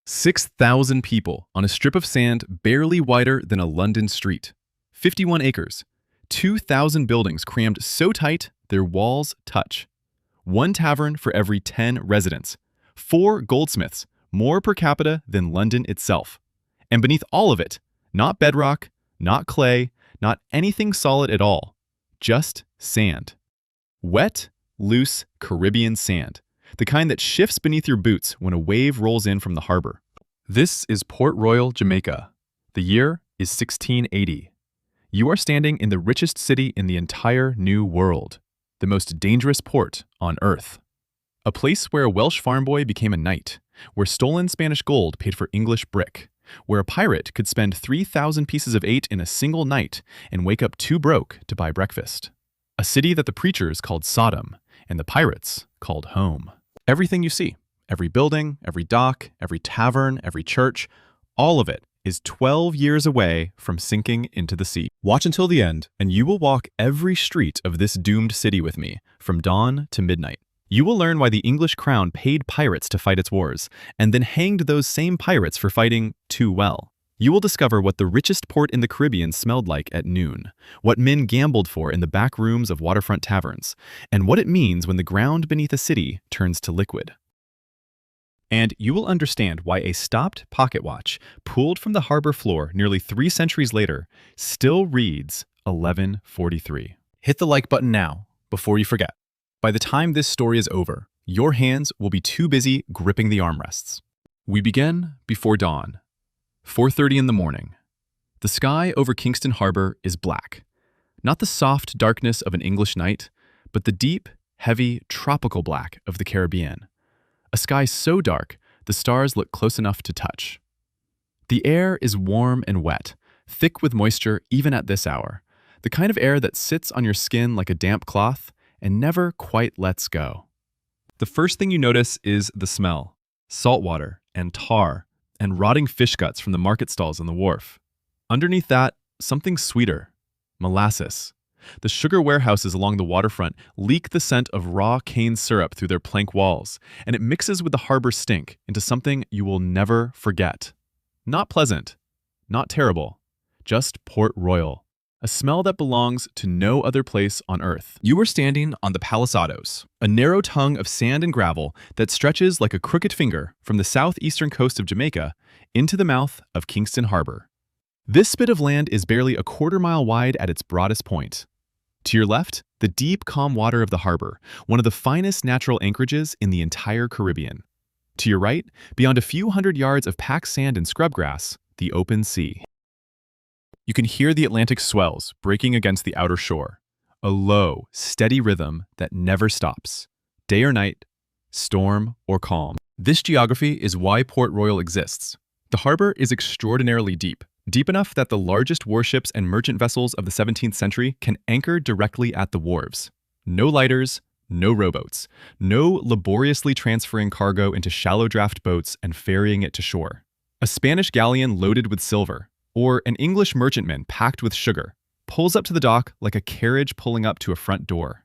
6,000 people on a strip of sand barely wider than a London street. 51 acres. 2,000 buildings crammed so tight their walls touch. One tavern for every 10 residents. 4 goldsmiths, more per capita than London itself. And beneath all of it, not bedrock, not clay, not anything solid at all. Just sand. Wet, loose Caribbean sand. The kind that shifts beneath your boots when a wave rolls in from the harbor. This is Port Royal, Jamaica. The year is 1680. You are standing in the richest city in the entire New World, the most dangerous port on Earth. A place where a Welsh farm boy became a knight, where stolen Spanish gold paid for English brick, where a pirate could spend 3,000 pieces of 8 in a single night and wake up too broke to buy breakfast. A city that the preachers called Sodom and the pirates called home. Everything you see, every building, every dock, every tavern, every church, all of it is 12 years away from sinking into the sea. Watch until the end, and you will walk every street of this doomed city with me, from dawn to midnight. You will learn why the English crown paid pirates to fight its wars, and then hanged those same pirates for fighting too well. You will discover what the richest port in the Caribbean smelled like at noon, what men gambled for in the back rooms of waterfront taverns, and what it means when the ground beneath a city turns to liquid. And you will understand why a stopped pocket watch, pulled from the harbor floor nearly 3 centuries later, still reads 11:43. Hit the like button now, before you forget. By the time this story is over, your hands will be too busy gripping the armrests. We begin before dawn. 4:30 in the morning. The sky over Kingston Harbour is black. Not the soft darkness of an English night, but the deep, heavy, tropical black of the Caribbean. A sky so dark, the stars look close enough to touch. The air is warm and wet, thick with moisture even at this hour, the kind of air that sits on your skin like a damp cloth and never quite lets go. The first thing you notice is the smell: salt water and tar and rotting fish guts from the market stalls on the wharf. Underneath that, something sweeter: molasses. The sugar warehouses along the waterfront leak the scent of raw cane syrup through their plank walls, and it mixes with the harbor stink into something you will never forget. Not pleasant, not terrible, just Port Royal, a smell that belongs to no other place on Earth. You are standing on the Palisados, a narrow tongue of sand and gravel that stretches like a crooked finger from the southeastern coast of Jamaica into the mouth of Kingston Harbour. This spit of land is barely a quarter-mile wide at its broadest point. To your left, the deep, calm water of the harbor, one of the finest natural anchorages in the entire Caribbean. To your right, beyond a few hundred yards of packed sand and scrubgrass, the open sea. You can hear the Atlantic swells breaking against the outer shore, a low, steady rhythm that never stops, day or night, storm or calm. This geography is why Port Royal exists. The harbor is extraordinarily deep, deep enough that the largest warships and merchant vessels of the 17th century can anchor directly at the wharves. No lighters, no rowboats, no laboriously transferring cargo into shallow draft boats and ferrying it to shore. A Spanish galleon loaded with silver, or an English merchantman packed with sugar, pulls up to the dock like a carriage pulling up to a front door.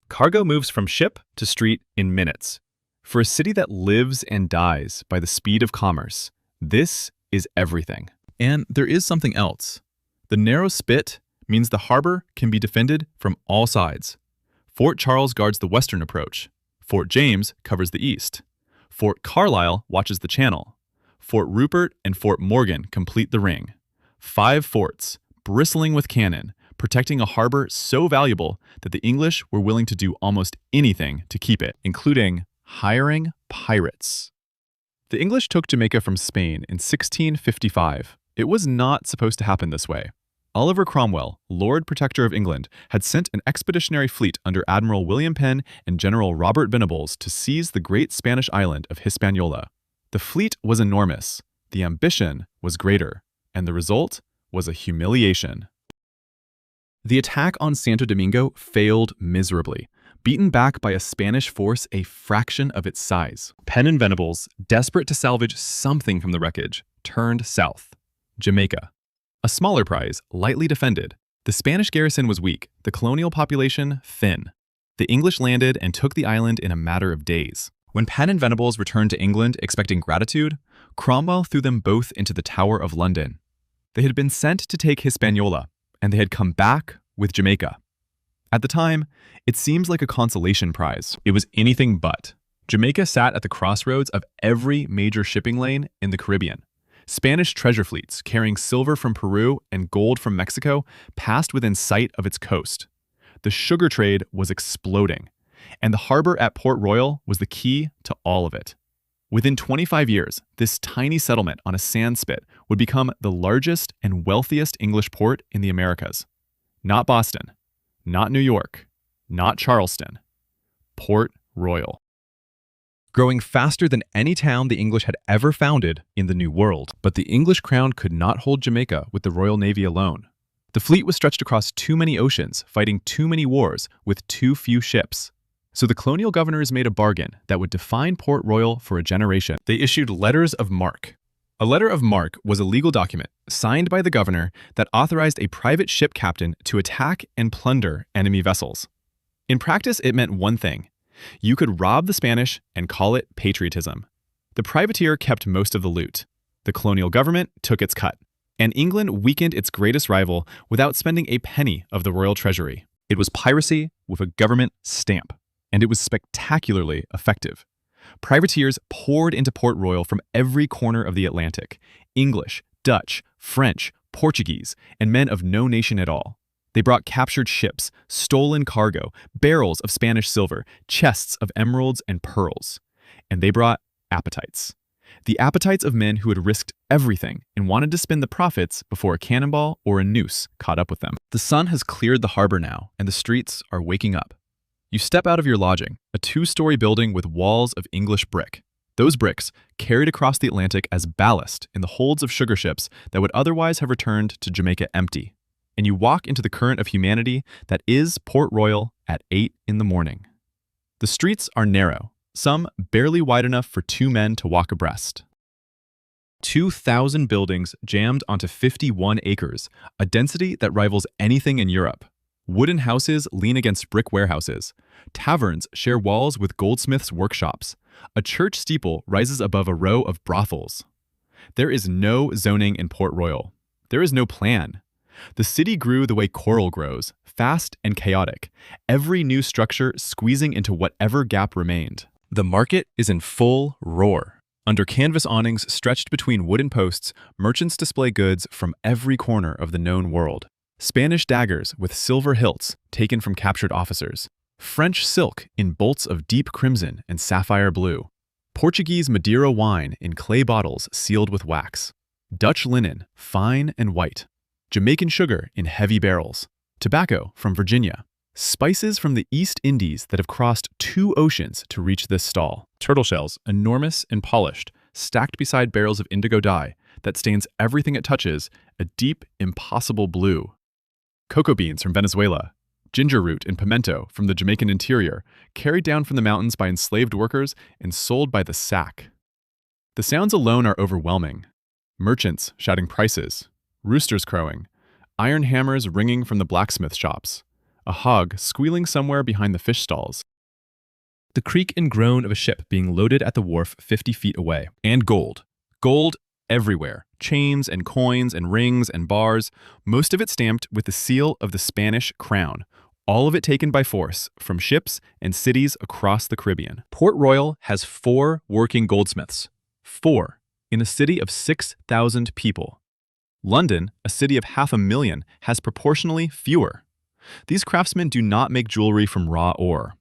Cargo moves from ship to street in minutes. For a city that lives and dies by the speed of commerce, this is everything. And there is something else. The narrow spit means the harbor can be defended from all sides. Fort Charles guards the western approach. Fort James covers the east. Fort Carlisle watches the channel. Fort Rupert and Fort Morgan complete the ring. 5 forts, bristling with cannon, protecting a harbor so valuable that the English were willing to do almost anything to keep it, including hiring pirates. The English took Jamaica from Spain in 1655. It was not supposed to happen this way. Oliver Cromwell, Lord Protector of England, had sent an expeditionary fleet under Admiral William Penn and General Robert Venables to seize the great Spanish island of Hispaniola. The fleet was enormous, the ambition was greater, and the result was a humiliation. The attack on Santo Domingo failed miserably, beaten back by a Spanish force a fraction of its size. Penn and Venables, desperate to salvage something from the wreckage, turned south. Jamaica. A smaller prize, lightly defended. The Spanish garrison was weak, the colonial population thin. The English landed and took the island in a matter of days. When Penn and Venables returned to England expecting gratitude, Cromwell threw them both into the Tower of London. They had been sent to take Hispaniola, and they had come back with Jamaica. At the time, it seems like a consolation prize. It was anything but. Jamaica sat at the crossroads of every major shipping lane in the Caribbean. Spanish treasure fleets carrying silver from Peru and gold from Mexico passed within sight of its coast. The sugar trade was exploding, and the harbor at Port Royal was the key to all of it. Within 25 years, this tiny settlement on a sand spit would become the largest and wealthiest English port in the Americas. Not Boston, not New York, not Charleston. Port Royal. Growing faster than any town the English had ever founded in the New World. But the English crown could not hold Jamaica with the Royal Navy alone. The fleet was stretched across too many oceans, fighting too many wars with too few ships. So the colonial governors made a bargain that would define Port Royal for a generation. They issued letters of marque. A letter of marque was a legal document signed by the governor that authorized a private ship captain to attack and plunder enemy vessels. In practice, it meant one thing. You could rob the Spanish and call it patriotism. The privateer kept most of the loot. The colonial government took its cut. And England weakened its greatest rival without spending a penny of the royal treasury. It was piracy with a government stamp. And it was spectacularly effective. Privateers poured into Port Royal from every corner of the Atlantic. English, Dutch, French, Portuguese, and men of no nation at all. They brought captured ships, stolen cargo, barrels of Spanish silver, chests of emeralds and pearls. And they brought appetites. The appetites of men who had risked everything and wanted to spend the profits before a cannonball or a noose caught up with them. The sun has cleared the harbor now, and the streets are waking up. You step out of your lodging, a 2-story building with walls of English brick. Those bricks carried across the Atlantic as ballast in the holds of sugar ships that would otherwise have returned to Jamaica empty. And you walk into the current of humanity that is Port Royal at 8 in the morning. The streets are narrow, some barely wide enough for 2 men to walk abreast. 2,000 buildings jammed onto 51 acres, a density that rivals anything in Europe. Wooden houses lean against brick warehouses. Taverns share walls with goldsmiths' workshops. A church steeple rises above a row of brothels. There is no zoning in Port Royal. There is no plan. The city grew the way coral grows, fast and chaotic, every new structure squeezing into whatever gap remained. The market is in full roar. Under canvas awnings stretched between wooden posts, merchants display goods from every corner of the known world. Spanish daggers with silver hilts taken from captured officers. French silk in bolts of deep crimson and sapphire blue. Portuguese Madeira wine in clay bottles sealed with wax. Dutch linen, fine and white. Jamaican sugar in heavy barrels. Tobacco from Virginia. Spices from the East Indies that have crossed 2 oceans to reach this stall. Turtle shells, enormous and polished, stacked beside barrels of indigo dye that stains everything it touches a deep, impossible blue. Cocoa beans from Venezuela, ginger root and pimento from the Jamaican interior, carried down from the mountains by enslaved workers and sold by the sack. The sounds alone are overwhelming. Merchants shouting prices, roosters crowing, iron hammers ringing from the blacksmith shops, a hog squealing somewhere behind the fish stalls. The creak and groan of a ship being loaded at the wharf 50 feet away. And gold. Gold everywhere. Chains and coins and rings and bars, most of it stamped with the seal of the Spanish crown, all of it taken by force from ships and cities across the Caribbean. Port Royal has 4 working goldsmiths. 4 in a city of 6,000 people. London, a city of 500,000, has proportionally fewer. These craftsmen do not make jewelry from raw ore.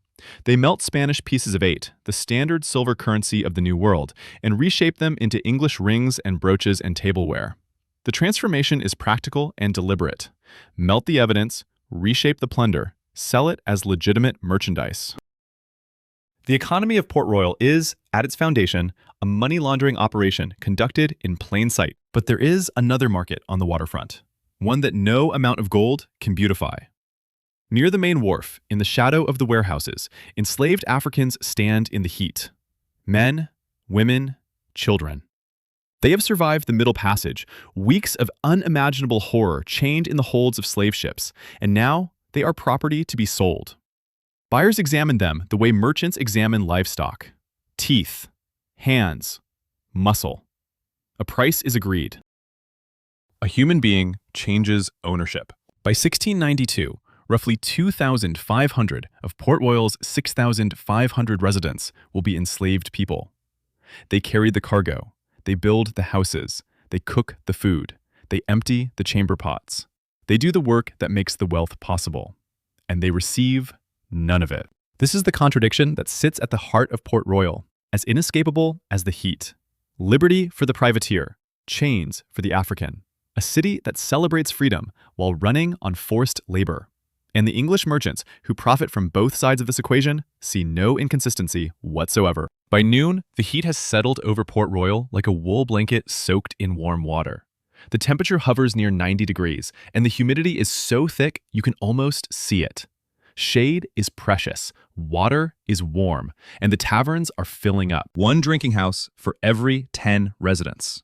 They melt Spanish pieces of 8, the standard silver currency of the New World, and reshape them into English rings and brooches and tableware. The transformation is practical and deliberate. Melt the evidence, reshape the plunder, sell it as legitimate merchandise. The economy of Port Royal is, at its foundation, a money laundering operation conducted in plain sight. But there is another market on the waterfront, one that no amount of gold can beautify. Near the main wharf, in the shadow of the warehouses, enslaved Africans stand in the heat. Men, women, children. They have survived the Middle Passage, weeks of unimaginable horror chained in the holds of slave ships, and now they are property to be sold. Buyers examine them the way merchants examine livestock. Teeth, hands, muscle. A price is agreed. A human being changes ownership. By 1692, roughly 2,500 of Port Royal's 6,500 residents will be enslaved people. They carry the cargo, they build the houses, they cook the food, they empty the chamber pots. They do the work that makes the wealth possible, and they receive none of it. This is the contradiction that sits at the heart of Port Royal, as inescapable as the heat. Liberty for the privateer, chains for the African. A city that celebrates freedom while running on forced labor. And the English merchants who profit from both sides of this equation see no inconsistency whatsoever. By noon, the heat has settled over Port Royal like a wool blanket soaked in warm water. The temperature hovers near 90 degrees, and the humidity is so thick you can almost see it. Shade is precious, water is warm, and the taverns are filling up. One drinking house for every 10 residents.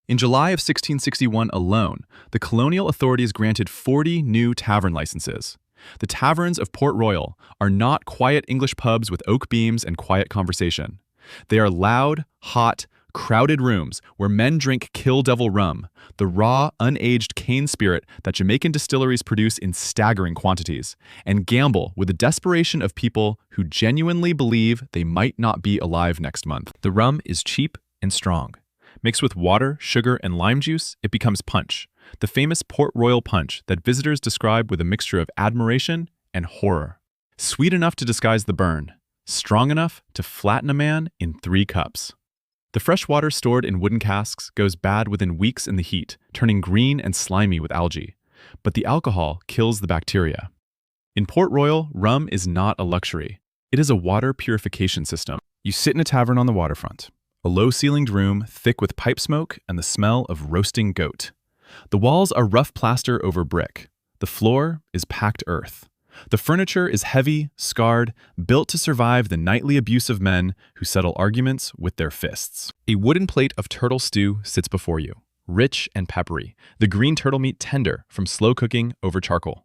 In July of 1661 alone, the colonial authorities granted 40 new tavern licenses. The taverns of Port Royal are not quiet English pubs with oak beams and quiet conversation. They are loud, hot, crowded rooms where men drink Kill Devil rum, the raw, unaged cane spirit that Jamaican distilleries produce in staggering quantities, and gamble with the desperation of people who genuinely believe they might not be alive next month. The rum is cheap and strong. Mixed with water, sugar, and lime juice, it becomes punch, the famous Port Royal punch that visitors describe with a mixture of admiration and horror. Sweet enough to disguise the burn, strong enough to flatten a man in 3 cups. The fresh water stored in wooden casks goes bad within weeks in the heat, turning green and slimy with algae. But the alcohol kills the bacteria. In Port Royal, rum is not a luxury. It is a water purification system. You sit in a tavern on the waterfront. A low-ceilinged room, thick with pipe smoke and the smell of roasting goat. The walls are rough plaster over brick. The floor is packed earth. The furniture is heavy, scarred, built to survive the nightly abuse of men who settle arguments with their fists. A wooden plate of turtle stew sits before you, rich and peppery, the green turtle meat tender from slow cooking over charcoal.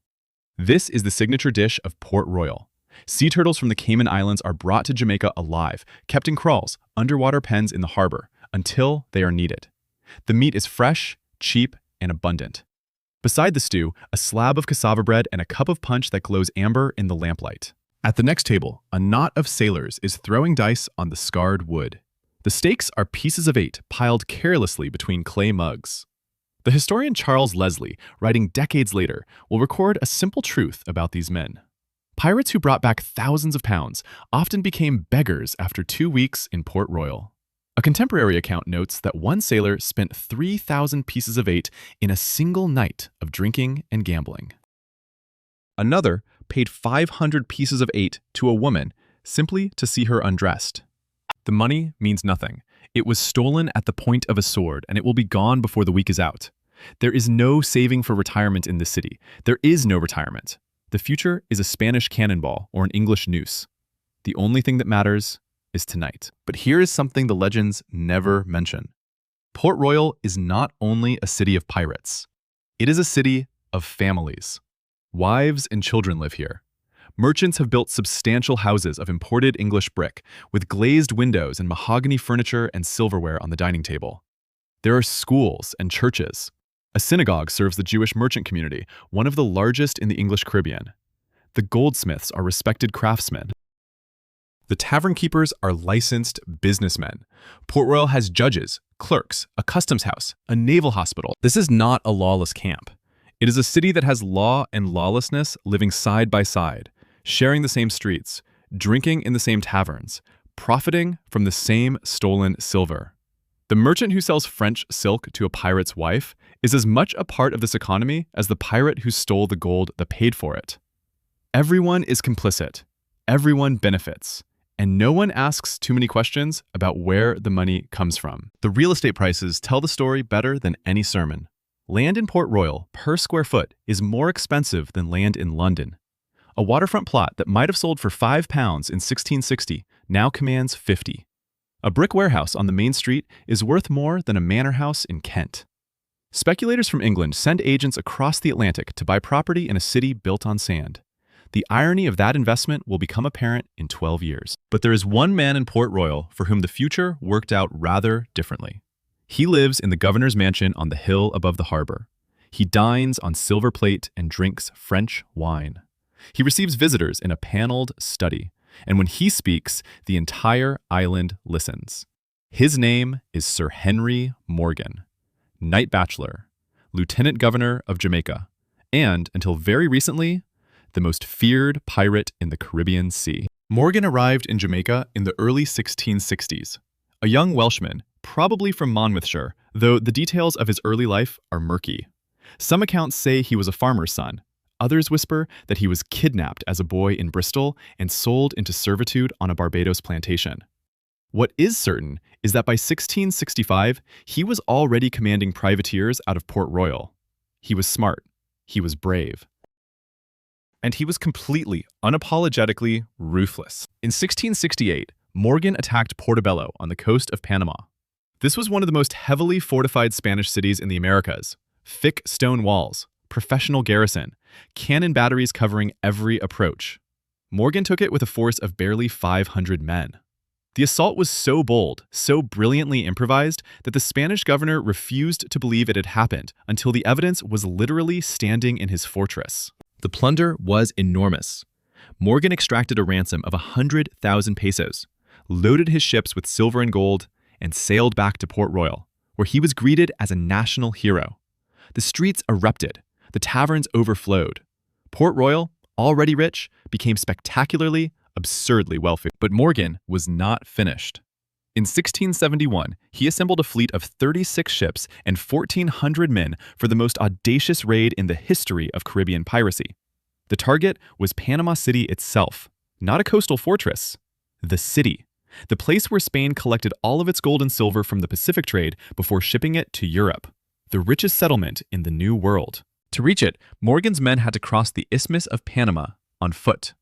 This is the signature dish of Port Royal. Sea turtles from the Cayman Islands are brought to Jamaica alive, kept in crawls, underwater pens in the harbor, until they are needed. The meat is fresh, cheap, and abundant. Beside the stew, a slab of cassava bread and a cup of punch that glows amber in the lamplight. At the next table, a knot of sailors is throwing dice on the scarred wood. The stakes are pieces of 8 piled carelessly between clay mugs. The historian Charles Leslie, writing decades later, will record a simple truth about these men. Pirates who brought back thousands of pounds often became beggars after 2 weeks in Port Royal. A contemporary account notes that one sailor spent 3,000 pieces of 8 in a single night of drinking and gambling. Another paid 500 pieces of 8 to a woman simply to see her undressed. The money means nothing. It was stolen at the point of a sword, and it will be gone before the week is out. There is no saving for retirement in this city. There is no retirement. The future is a Spanish cannonball or an English noose. The only thing that matters is tonight. But here is something the legends never mention. Port Royal is not only a city of pirates. It is a city of families. Wives and children live here. Merchants have built substantial houses of imported English brick, with glazed windows and mahogany furniture and silverware on the dining table. There are schools and churches. A synagogue serves the Jewish merchant community, one of the largest in the English Caribbean. The goldsmiths are respected craftsmen. The tavern keepers are licensed businessmen. Port Royal has judges, clerks, a customs house, a naval hospital. This is not a lawless camp. It is a city that has law and lawlessness living side by side, sharing the same streets, drinking in the same taverns, profiting from the same stolen silver. The merchant who sells French silk to a pirate's wife is as much a part of this economy as the pirate who stole the gold that paid for it. Everyone is complicit. Everyone benefits. And no one asks too many questions about where the money comes from. The real estate prices tell the story better than any sermon. Land in Port Royal, per square foot, is more expensive than land in London. A waterfront plot that might have sold for £5 in 1660 now commands 50. A brick warehouse on the main street is worth more than a manor house in Kent. Speculators from England send agents across the Atlantic to buy property in a city built on sand. The irony of that investment will become apparent in 12 years. But there is one man in Port Royal for whom the future worked out rather differently. He lives in the governor's mansion on the hill above the harbor. He dines on silver plate and drinks French wine. He receives visitors in a paneled study, and when he speaks, the entire island listens. His name is Sir Henry Morgan, Knight Bachelor, Lieutenant Governor of Jamaica, and, until very recently, the most feared pirate in the Caribbean Sea. Morgan arrived in Jamaica in the early 1660s. A young Welshman, probably from Monmouthshire, though the details of his early life are murky. Some accounts say he was a farmer's son. Others whisper that he was kidnapped as a boy in Bristol and sold into servitude on a Barbados plantation. What is certain is that by 1665, he was already commanding privateers out of Port Royal. He was smart. He was brave. And he was completely, unapologetically ruthless. In 1668, Morgan attacked Portobello on the coast of Panama. This was one of the most heavily fortified Spanish cities in the Americas. Thick stone walls, professional garrison, cannon batteries covering every approach. Morgan took it with a force of barely 500 men. The assault was so bold, so brilliantly improvised, that the Spanish governor refused to believe it had happened until the evidence was literally standing in his fortress. The plunder was enormous. Morgan extracted a ransom of 100,000 pesos, loaded his ships with silver and gold, and sailed back to Port Royal, where he was greeted as a national hero. The streets erupted. The taverns overflowed. Port Royal, already rich, became spectacularly, absurdly wealthy. But Morgan was not finished. In 1671, he assembled a fleet of 36 ships and 1,400 men for the most audacious raid in the history of Caribbean piracy. The target was Panama City itself, not a coastal fortress. The city, the place where Spain collected all of its gold and silver from the Pacific trade before shipping it to Europe, the richest settlement in the New World. To reach it, Morgan's men had to cross the Isthmus of Panama on foot.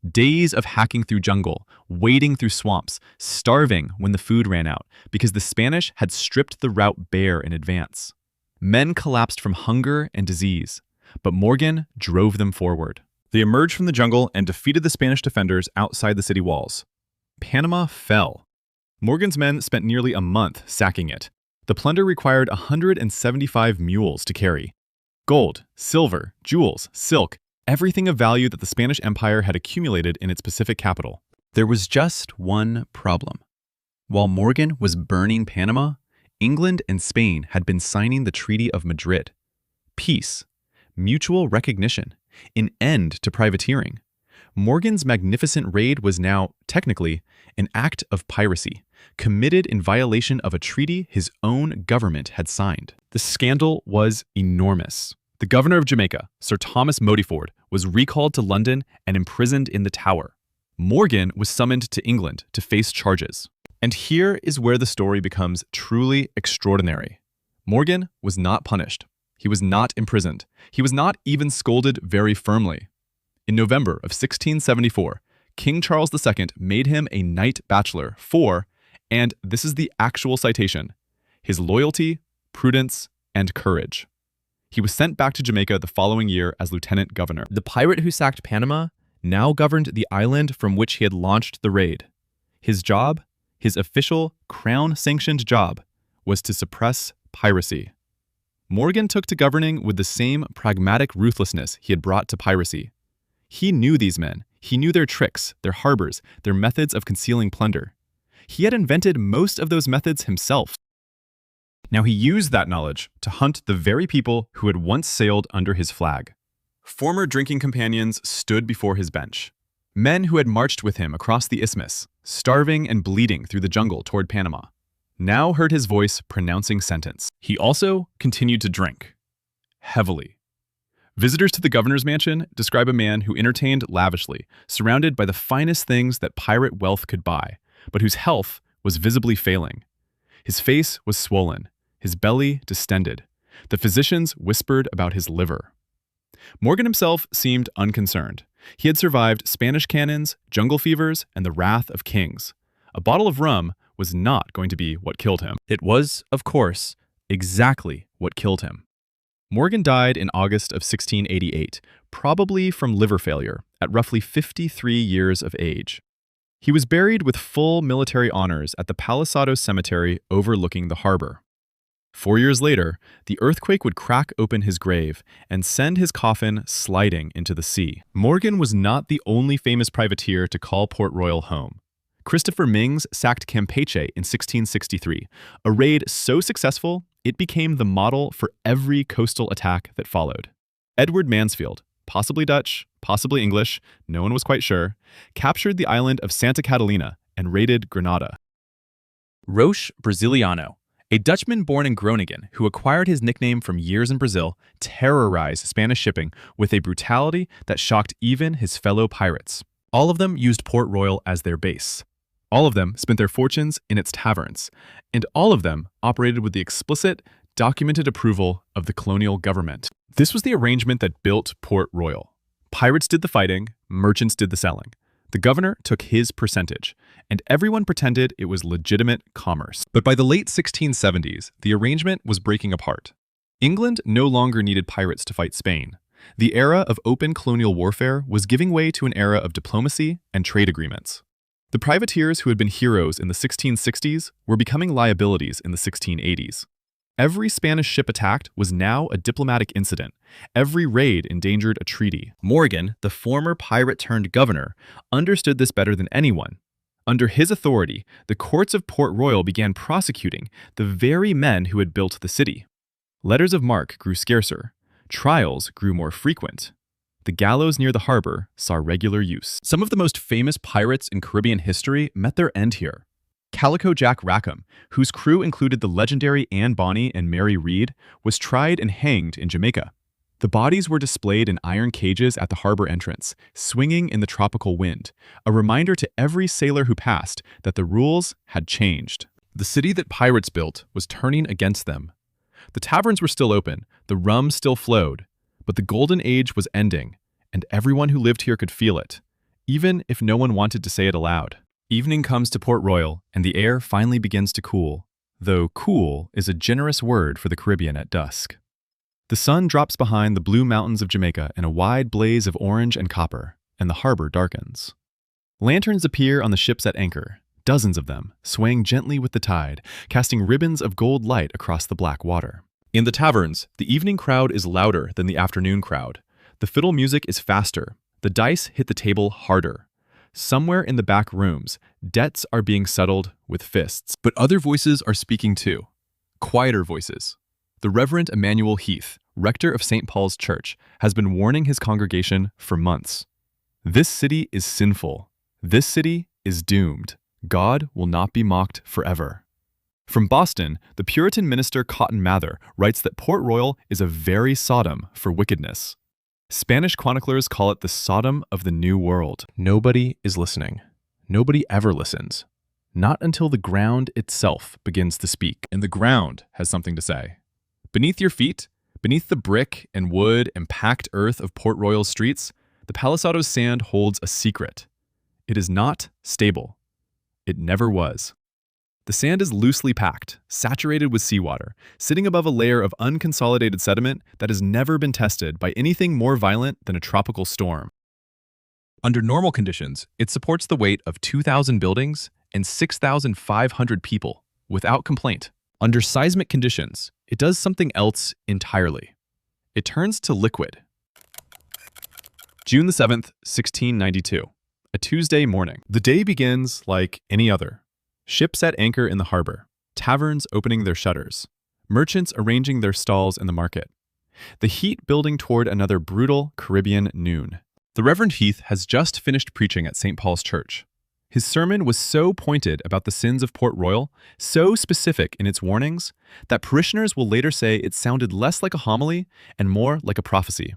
Days of hacking through jungle, wading through swamps, starving when the food ran out because the Spanish had stripped the route bare in advance. Men collapsed from hunger and disease, but Morgan drove them forward. They emerged from the jungle and defeated the Spanish defenders outside the city walls. Panama fell. Morgan's men spent nearly a month sacking it. The plunder required 175 mules to carry. Gold, silver, jewels, silk, everything of value that the Spanish Empire had accumulated in its Pacific capital. There was just one problem. While Morgan was burning Panama, England and Spain had been signing the Treaty of Madrid. Peace, mutual recognition, an end to privateering. Morgan's magnificent raid was now, technically, an act of piracy, committed in violation of a treaty his own government had signed. The scandal was enormous. The governor of Jamaica, Sir Thomas Modiford, was recalled to London and imprisoned in the Tower. Morgan was summoned to England to face charges. And here is where the story becomes truly extraordinary. Morgan was not punished. He was not imprisoned. He was not even scolded very firmly. In November of 1674, King Charles II made him a Knight Bachelor for, and this is the actual citation, his loyalty, prudence, and courage. He was sent back to Jamaica the following year as lieutenant governor. The pirate who sacked Panama now governed the island from which he had launched the raid. His job, his official, crown-sanctioned job, was to suppress piracy. Morgan took to governing with the same pragmatic ruthlessness he had brought to piracy. He knew these men. He knew their tricks, their harbors, their methods of concealing plunder. He had invented most of those methods himself. Now he used that knowledge to hunt the very people who had once sailed under his flag. Former drinking companions stood before his bench. Men who had marched with him across the isthmus, starving and bleeding through the jungle toward Panama, now heard his voice pronouncing sentence. He also continued to drink. Heavily. Visitors to the governor's mansion describe a man who entertained lavishly, surrounded by the finest things that pirate wealth could buy, but whose health was visibly failing. His face was swollen, his belly distended. The physicians whispered about his liver. Morgan himself seemed unconcerned. He had survived Spanish cannons, jungle fevers, and the wrath of kings. A bottle of rum was not going to be what killed him. It was, of course, exactly what killed him. Morgan died in August of 1688, probably from liver failure, at roughly 53 years of age. He was buried with full military honors at the Palisado Cemetery overlooking the harbor. 4 years later, the earthquake would crack open his grave and send his coffin sliding into the sea. Morgan was not the only famous privateer to call Port Royal home. Christopher Mings sacked Campeche in 1663, a raid so successful it became the model for every coastal attack that followed. Edward Mansfield, possibly Dutch, possibly English, no one was quite sure, captured the island of Santa Catalina and raided Grenada. Roche Brasiliano, a Dutchman born in Groningen who acquired his nickname from years in Brazil, terrorized Spanish shipping with a brutality that shocked even his fellow pirates. All of them used Port Royal as their base. All of them spent their fortunes in its taverns, and all of them operated with the explicit, documented approval of the colonial government. This was the arrangement that built Port Royal. Pirates did the fighting, merchants did the selling. The governor took his percentage, and everyone pretended it was legitimate commerce. But by the late 1670s, the arrangement was breaking apart. England no longer needed pirates to fight Spain. The era of open colonial warfare was giving way to an era of diplomacy and trade agreements. The privateers who had been heroes in the 1660s were becoming liabilities in the 1680s. Every Spanish ship attacked was now a diplomatic incident. Every raid endangered a treaty. Morgan, the former pirate-turned-governor, understood this better than anyone. Under his authority, the courts of Port Royal began prosecuting the very men who had built the city. Letters of marque grew scarcer. Trials grew more frequent. The gallows near the harbor saw regular use. Some of the most famous pirates in Caribbean history met their end here. Calico Jack Rackham, whose crew included the legendary Anne Bonny and Mary Read, was tried and hanged in Jamaica. The bodies were displayed in iron cages at the harbor entrance, swinging in the tropical wind, a reminder to every sailor who passed that the rules had changed. The city that pirates built was turning against them. The taverns were still open, the rum still flowed, but the golden age was ending, and everyone who lived here could feel it, even if no one wanted to say it aloud. Evening comes to Port Royal, and the air finally begins to cool, though cool is a generous word for the Caribbean at dusk. The sun drops behind the blue mountains of Jamaica in a wide blaze of orange and copper, and the harbor darkens. Lanterns appear on the ships at anchor, dozens of them, swaying gently with the tide, casting ribbons of gold light across the black water. In the taverns, the evening crowd is louder than the afternoon crowd. The fiddle music is faster. The dice hit the table harder. Somewhere in the back rooms, debts are being settled with fists. But other voices are speaking too. Quieter voices. The Reverend Emmanuel Heath, rector of St. Paul's Church, has been warning his congregation for months. This city is sinful. This city is doomed. God will not be mocked forever. From Boston, the Puritan minister Cotton Mather writes that Port Royal is a very Sodom for wickedness. Spanish chroniclers call it the Sodom of the New World. Nobody is listening. Nobody ever listens. Not until the ground itself begins to speak. And the ground has something to say. Beneath your feet, beneath the brick and wood and packed earth of Port Royal's streets, the Palisado's sand holds a secret. It is not stable. It never was. The sand is loosely packed, saturated with seawater, sitting above a layer of unconsolidated sediment that has never been tested by anything more violent than a tropical storm. Under normal conditions, it supports the weight of 2,000 buildings and 6,500 people without complaint. Under seismic conditions, it does something else entirely. It turns to liquid. June the 7th, 1692, a Tuesday morning. The day begins like any other. Ships at anchor in the harbor, taverns opening their shutters, merchants arranging their stalls in the market. The heat building toward another brutal Caribbean noon. The Reverend Heath has just finished preaching at St. Paul's Church. His sermon was so pointed about the sins of Port Royal, so specific in its warnings, that parishioners will later say it sounded less like a homily and more like a prophecy.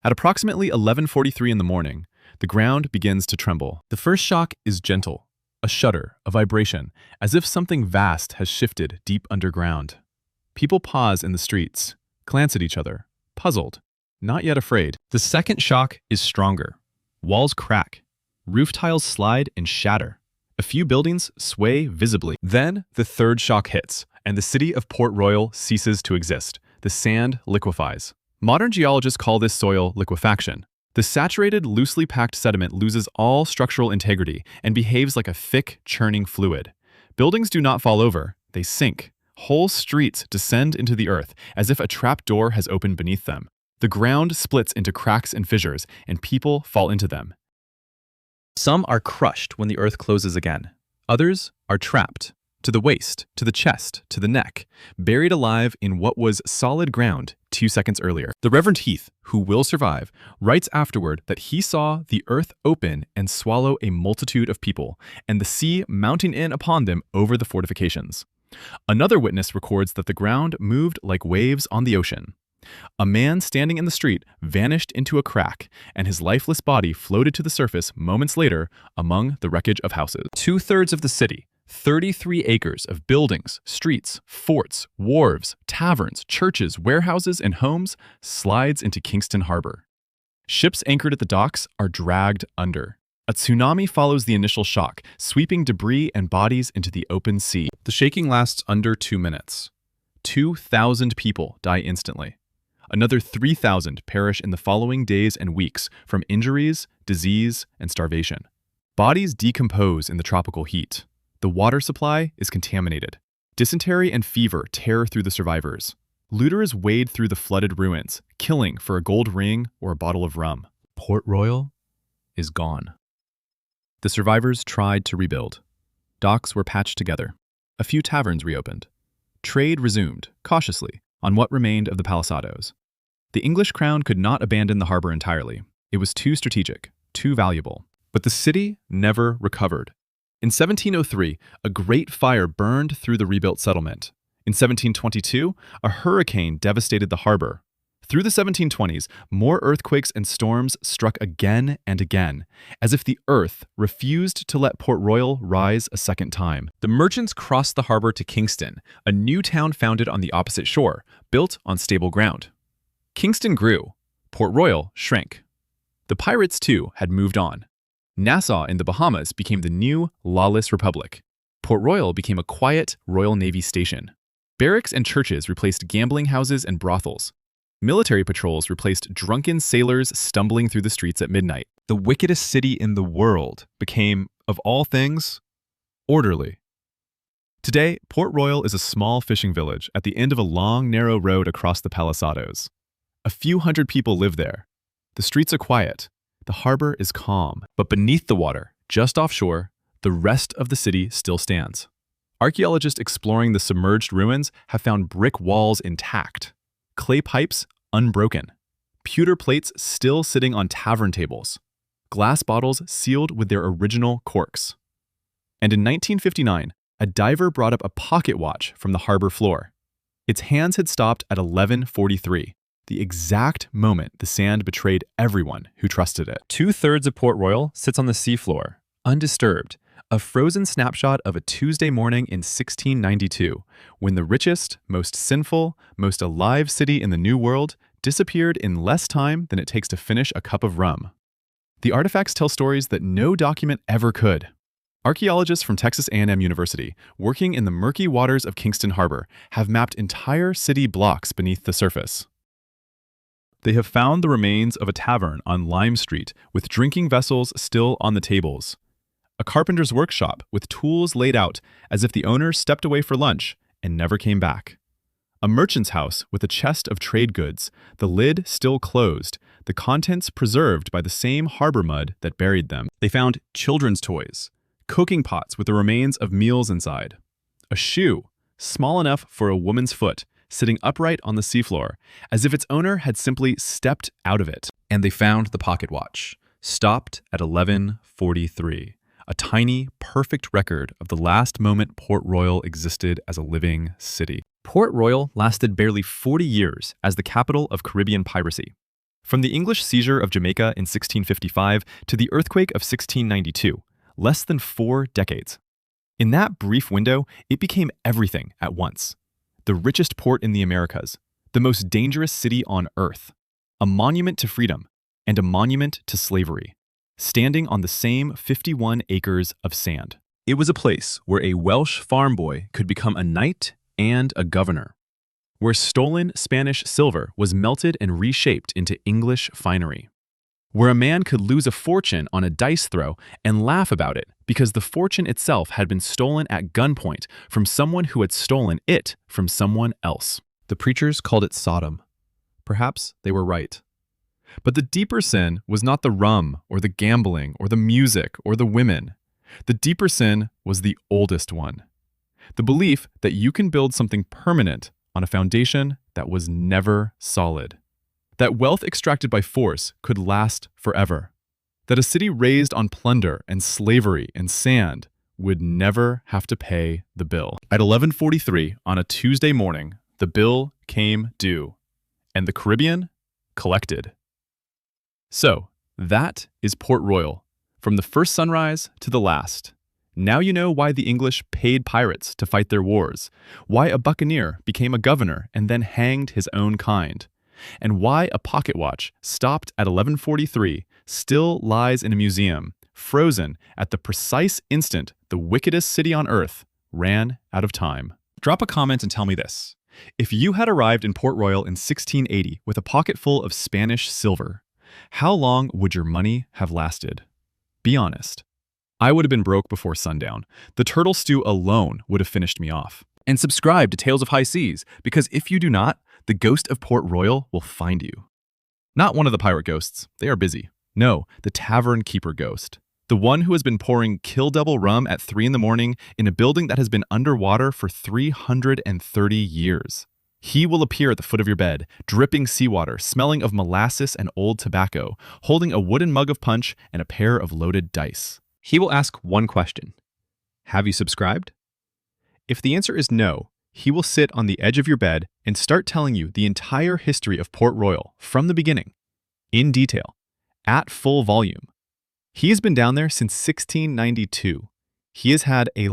At approximately 11:43 in the morning, the ground begins to tremble. The first shock is gentle. A shudder, a vibration, as if something vast has shifted deep underground. People pause in the streets, glance at each other, puzzled, not yet afraid. The second shock is stronger. Walls crack, roof tiles slide and shatter. A few buildings sway visibly. Then the third shock hits, and the city of Port Royal ceases to exist. The sand liquefies. Modern geologists call this soil liquefaction. The saturated, loosely packed sediment loses all structural integrity and behaves like a thick, churning fluid. Buildings do not fall over, they sink. Whole streets descend into the earth as if a trap door has opened beneath them. The ground splits into cracks and fissures, and people fall into them. Some are crushed when the earth closes again. Others are trapped, to the waist, to the chest, to the neck, buried alive in what was solid ground 2 seconds earlier. The Reverend Heath, who will survive, writes afterward that he saw the earth open and swallow a multitude of people, and the sea mounting in upon them over the fortifications. Another witness records that the ground moved like waves on the ocean. A man standing in the street vanished into a crack, and his lifeless body floated to the surface moments later among the wreckage of houses. 2/3 of the city, 33 acres of buildings, streets, forts, wharves, taverns, churches, warehouses, and homes slides into Kingston Harbour. Ships anchored at the docks are dragged under. A tsunami follows the initial shock, sweeping debris and bodies into the open sea. The shaking lasts under 2 minutes. 2,000 people die instantly. Another 3,000 perish in the following days and weeks from injuries, disease, and starvation. Bodies decompose in the tropical heat. The water supply is contaminated. Dysentery and fever tear through the survivors. Looters wade through the flooded ruins, killing for a gold ring or a bottle of rum. Port Royal is gone. The survivors tried to rebuild. Docks were patched together. A few taverns reopened. Trade resumed, cautiously, on what remained of the palisados. The English crown could not abandon the harbor entirely. It was too strategic, too valuable. But the city never recovered. In 1703, a great fire burned through the rebuilt settlement. In 1722, a hurricane devastated the harbor. Through the 1720s, more earthquakes and storms struck again and again, as if the earth refused to let Port Royal rise a second time. The merchants crossed the harbor to Kingston, a new town founded on the opposite shore, built on stable ground. Kingston grew. Port Royal shrank. The pirates, too, had moved on. Nassau in the Bahamas became the new, lawless republic. Port Royal became a quiet Royal Navy station. Barracks and churches replaced gambling houses and brothels. Military patrols replaced drunken sailors stumbling through the streets at midnight. The wickedest city in the world became, of all things, orderly. Today, Port Royal is a small fishing village at the end of a long, narrow road across the Palisados. A few hundred people live there. The streets are quiet. The harbor is calm. But beneath the water, just offshore, the rest of the city still stands. Archaeologists exploring the submerged ruins have found brick walls intact, clay pipes unbroken, pewter plates still sitting on tavern tables, glass bottles sealed with their original corks. And in 1959, a diver brought up a pocket watch from the harbor floor. Its hands had stopped at 11:43, the exact moment the sand betrayed everyone who trusted it. 2/3 of Port Royal sits on the seafloor, undisturbed, a frozen snapshot of a Tuesday morning in 1692, when the richest, most sinful, most alive city in the New World disappeared in less time than it takes to finish a cup of rum. The artifacts tell stories that no document ever could. Archaeologists from Texas A&M University, working in the murky waters of Kingston Harbour, have mapped entire city blocks beneath the surface. They have found the remains of a tavern on Lime Street with drinking vessels still on the tables. A carpenter's workshop with tools laid out as if the owner stepped away for lunch and never came back. A merchant's house with a chest of trade goods, the lid still closed, the contents preserved by the same harbor mud that buried them. They found children's toys, cooking pots with the remains of meals inside, a shoe, small enough for a woman's foot, sitting upright on the seafloor, as if its owner had simply stepped out of it. And they found the pocket watch, stopped at 11:43. A tiny, perfect record of the last moment Port Royal existed as a living city. Port Royal lasted barely 40 years as the capital of Caribbean piracy. From the English seizure of Jamaica in 1655 to the earthquake of 1692, less than 4 decades. In that brief window, it became everything at once. The richest port in the Americas, the most dangerous city on earth, a monument to freedom, and a monument to slavery, standing on the same 51 acres of sand. It was a place where a Welsh farm boy could become a knight and a governor. where stolen Spanish silver was melted and reshaped into English finery, where a man could lose a fortune on a dice throw and laugh about it because the fortune itself had been stolen at gunpoint from someone who had stolen it from someone else. The preachers called it Sodom. Perhaps they were right. But the deeper sin was not the rum or the gambling or the music or the women. The deeper sin was the oldest one. The belief that you can build something permanent on a foundation that was never solid. That wealth extracted by force could last forever. That a city raised on plunder and slavery and sand would never have to pay the bill. At 11:43 on a Tuesday morning, the bill came due, and the Caribbean collected. So, that is Port Royal, from the first sunrise to the last. Now you know why the English paid pirates to fight their wars, why a buccaneer became a governor and then hanged his own kind, and why a pocket watch stopped at 11:43 still lies in a museum, frozen at the precise instant the wickedest city on earth ran out of time. Drop a comment and tell me this. If you had arrived in Port Royal in 1680 with a pocket full of Spanish silver, how long would your money have lasted? Be honest. I would have been broke before sundown. The turtle stew alone would have finished me off. And subscribe to Tales of High Seas, because if you do not, the ghost of Port Royal will find you. Not one of the pirate ghosts. They are busy. No, the tavern keeper ghost. The one who has been pouring Kill Devil rum at 3 in the morning in a building that has been underwater for 330 years. He will appear at the foot of your bed, dripping seawater, smelling of molasses and old tobacco, holding a wooden mug of punch and a pair of loaded dice. He will ask one question. Have you subscribed? If the answer is no, he will sit on the edge of your bed and start telling you the entire history of Port Royal from the beginning, in detail, at full volume. He has been down there since 1692. He has had a